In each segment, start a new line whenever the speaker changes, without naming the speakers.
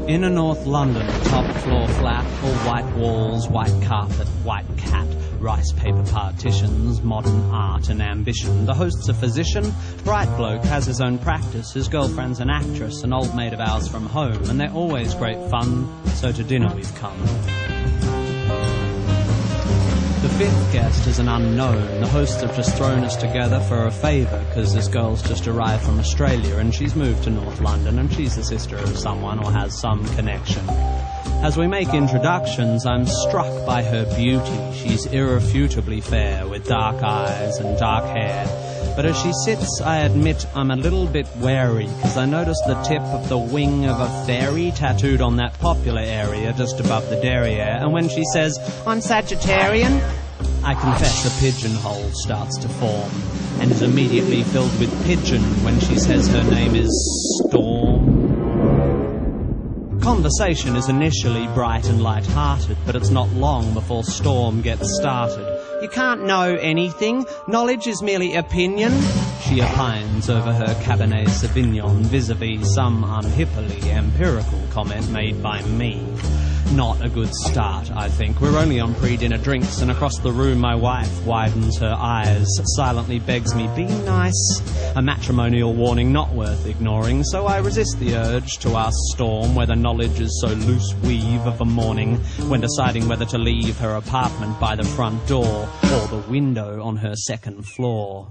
Inner North London, top floor flat, all white walls, white carpet, white cat, rice paper partitions, modern art and ambition. The host's a physician, bright bloke, has his own practice, his girlfriend's an actress, an old mate of ours from home, and they're always great fun, so to dinner we've come. The fifth guest is an unknown. The hosts have just thrown us together for a favour, because this girl's just arrived from Australia and she's moved to North London and she's the sister of someone or has some connection. As we make introductions, I'm struck by her beauty. She's irrefutably fair, with dark eyes and dark hair. But as she sits, I admit I'm a little bit wary, because I notice the tip of the wing of a fairy tattooed on that popular area just above the derriere, and when she says, "I'm Sagittarian," I confess a pigeonhole starts to form, and is immediately filled with pigeon when she says her name is Storm. Conversation is initially bright and light-hearted, but it's not long before Storm gets started. "You can't know anything. Knowledge is merely opinion," she opines over her Cabernet Sauvignon vis-a-vis some unhippily empirical comment made by me. Not a good start, I think. We're only on pre-dinner drinks, and across the room my wife widens her eyes, silently begs me, "Be nice." A matrimonial warning not worth ignoring, so I resist the urge to ask Storm whether knowledge is so loose weave of a morning when deciding whether to leave her apartment by the front door or the window on her second floor.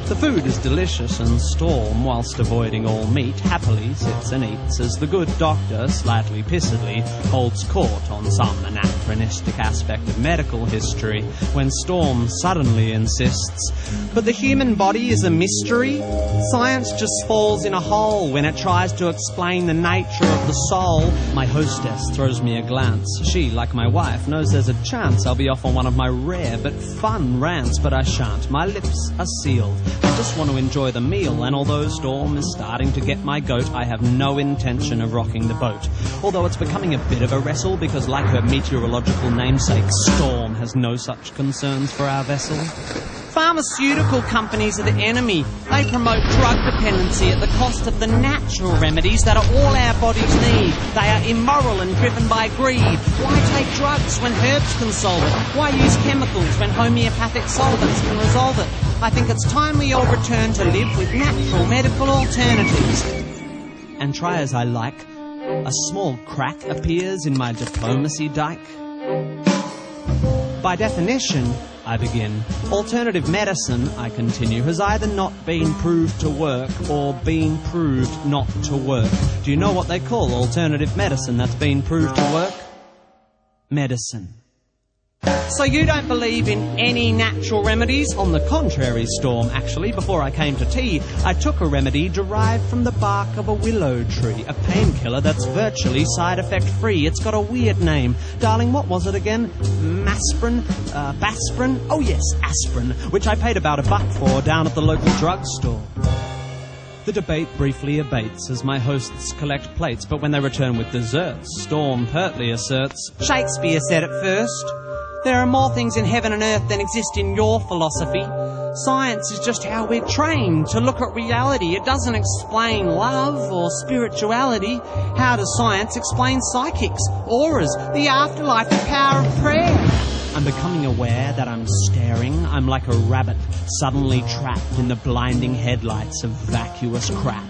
The food is delicious, and Storm, whilst avoiding all meat, happily sits and eats as the good doctor, slightly pissedly, holds court on some anachronistic aspect of medical history, when Storm suddenly insists, "But the human body is a mystery. Science just falls in a hole when it tries to explain the nature of the soul." My hostess throws me a glance. She, like my wife, knows there's a chance I'll be off on one of my rare but fun rants, but I shan't. My lips are sealed. I just want to enjoy the meal, and although Storm is starting to get my goat, I have no intention of rocking the boat. Although it's becoming a bit of a wrestle, because like her meteorological namesake, Storm has no such concerns for our vessel. Pharmaceutical companies are the enemy. They promote drug dependency at the cost of the natural remedies that are all our bodies need. They are immoral and driven by greed. Why take drugs when herbs can solve it? Why use chemicals when homeopathic solvents can resolve it? I think it's time we all return to live with natural medical alternatives. And try as I like, a small crack appears in my diplomacy dike. By definition, I begin, alternative medicine, I continue, has either not been proved to work or been proved not to work. Do you know what they call alternative medicine that's been proved to work? Medicine. So you don't believe in any natural remedies? On the contrary, Storm, actually, before I came to tea, I took a remedy derived from the bark of a willow tree, a painkiller that's virtually side-effect-free. It's got a weird name. Darling, what was it again? Masprin? Basprin? Oh yes, aspirin, which I paid about $1 for down at the local drugstore. The debate briefly abates as my hosts collect plates, but when they return with desserts, Storm pertly asserts, "Shakespeare said it first. There are more things in heaven and earth than exist in your philosophy. Science is just how we're trained to look at reality. It doesn't explain love or spirituality. How does science explain psychics, auras, the afterlife, the power of prayer?" I'm becoming aware that I'm staring. I'm like a rabbit suddenly trapped in the blinding headlights of vacuous crap.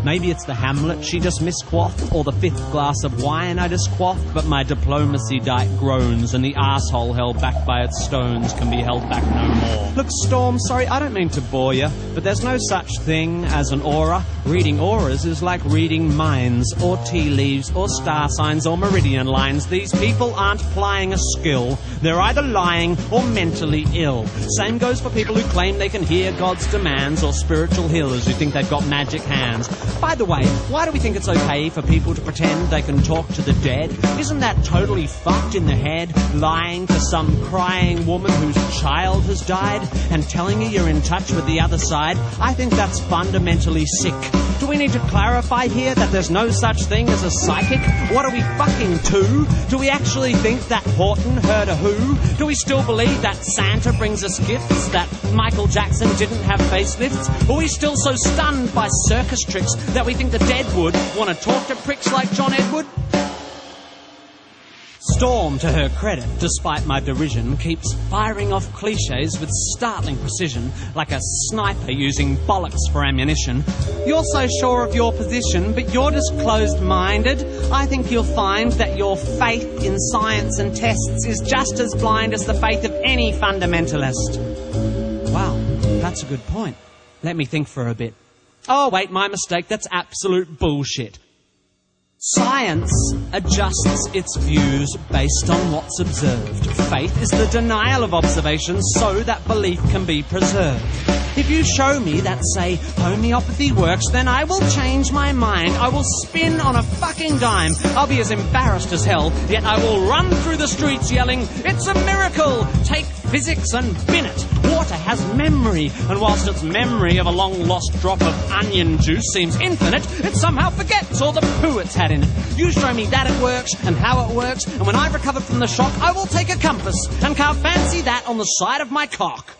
Maybe it's the Hamlet she just misquaffed, or the 5th glass of wine I just quaffed, but my diplomacy dike groans, and the arsehole held back by its stones can be held back no more. Look, Storm, sorry, I don't mean to bore you, but there's no such thing as an aura. Reading auras is like reading minds, or tea leaves, or star signs, or meridian lines. These people aren't plying a skill. They're either lying or mentally ill. Same goes for people who claim they can hear God's demands, or spiritual healers who think they've got magic hands. By the way, why do we think it's okay for people to pretend they can talk to the dead? Isn't that totally fucked in the head? Lying to some crying woman whose child has died and telling her you're in touch with the other side? I think that's fundamentally sick. Do we need to clarify here that there's no such thing as a psychic? What are we fucking to? Do we actually think that Horton heard a who? Do we still believe that Santa brings us gifts? That Michael Jackson didn't have facelifts? Are we still so stunned by circus tricks that we think the dead would want to talk to pricks like John Edward? Storm, to her credit, despite my derision, keeps firing off cliches with startling precision, like a sniper using bollocks for ammunition. You're so sure of your position, but you're just closed-minded. I think you'll find that your faith in science and tests is just as blind as the faith of any fundamentalist. Wow, that's a good point. Let me think for a bit. Oh, wait, my mistake. That's absolute bullshit. Science adjusts its views based on what's observed. Faith is the denial of observations so that belief can be preserved. If you show me that, say, homeopathy works, then I will change my mind. I will spin on a fucking dime. I'll be as embarrassed as hell, yet I will run through the streets yelling, "It's a miracle! Take physics and bin it! Water has memory, and whilst its memory of a long-lost drop of onion juice seems infinite, it somehow forgets all the poo it's had in it. You show me that it works, and how it works, and when I've recovered from the shock, I will take a compass and carve fancy that on the side of my cock."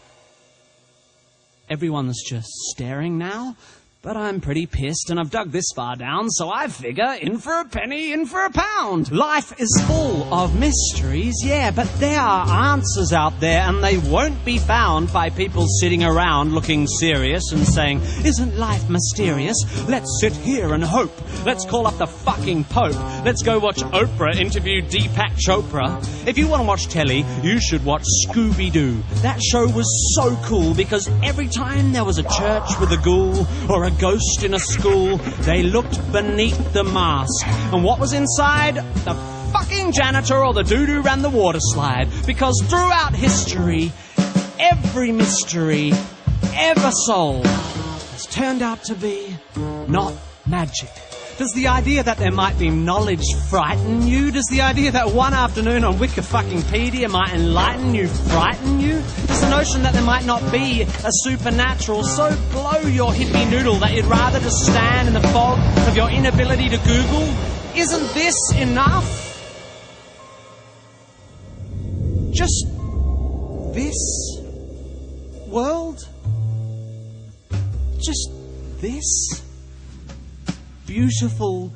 Everyone's just staring now, but I'm pretty pissed and I've dug this far down, so I figure in for a penny, in for a pound. Life is full of mysteries, yeah, but there are answers out there and they won't be found by people sitting around looking serious and saying, "Isn't life mysterious? Let's sit here and hope. Let's call up the fucking Pope. Let's go watch Oprah interview Deepak Chopra." If you want to watch telly, you should watch Scooby-Doo. That show was so cool because every time there was a church with a ghoul or a ghost in a school, they looked beneath the mask. And what was inside? The fucking janitor or the dude who ran the water slide. Because throughout history, every mystery ever solved has turned out to be not magic. Does the idea that there might be knowledge frighten you? Does the idea that one afternoon on Wikipedia might enlighten you frighten you? Does the notion that there might not be a supernatural so blow your hippie noodle that you'd rather just stand in the fog of your inability to Google? Isn't this enough? Just this world? Just this? Beautiful,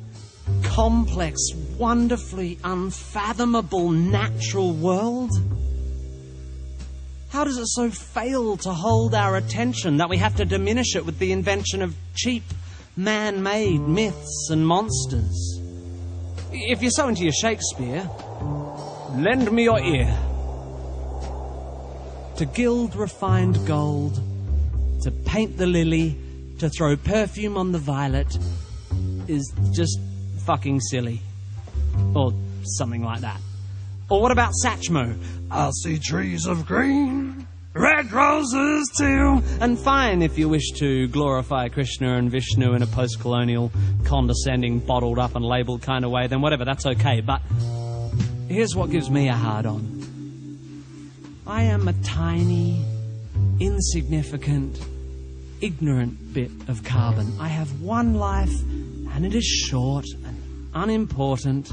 complex, wonderfully unfathomable natural world? How does it so fail to hold our attention that we have to diminish it with the invention of cheap, man-made myths and monsters? If you're so into your Shakespeare, lend me your ear. To gild refined gold, to paint the lily, to throw perfume on the violet, is just fucking silly. Or something like that. Or what about Satchmo? "I'll see trees of green, red roses too." And fine if you wish to glorify Krishna and Vishnu in a post-colonial, condescending, bottled up and labelled kind of way, then whatever, that's okay. But here's what gives me a hard-on. I am a tiny, insignificant, ignorant bit of carbon. I have one life, and it is short and unimportant.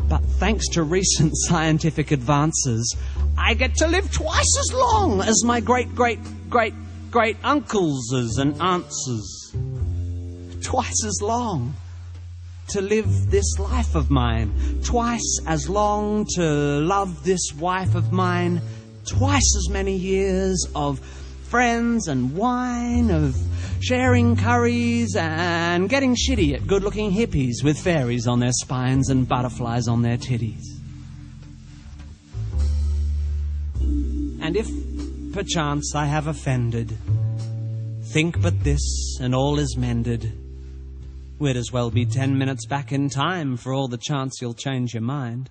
But thanks to recent scientific advances, I get to live twice as long as my great-great-great-great-uncles and aunts. Twice as long to live this life of mine. Twice as long to love this wife of mine. Twice as many years of friends and wine, of sharing curries and getting shitty at good-looking hippies with fairies on their spines and butterflies on their titties. And if, perchance, I have offended, think but this and all is mended. We'd as well be 10 minutes back in time for all the chance you'll change your mind.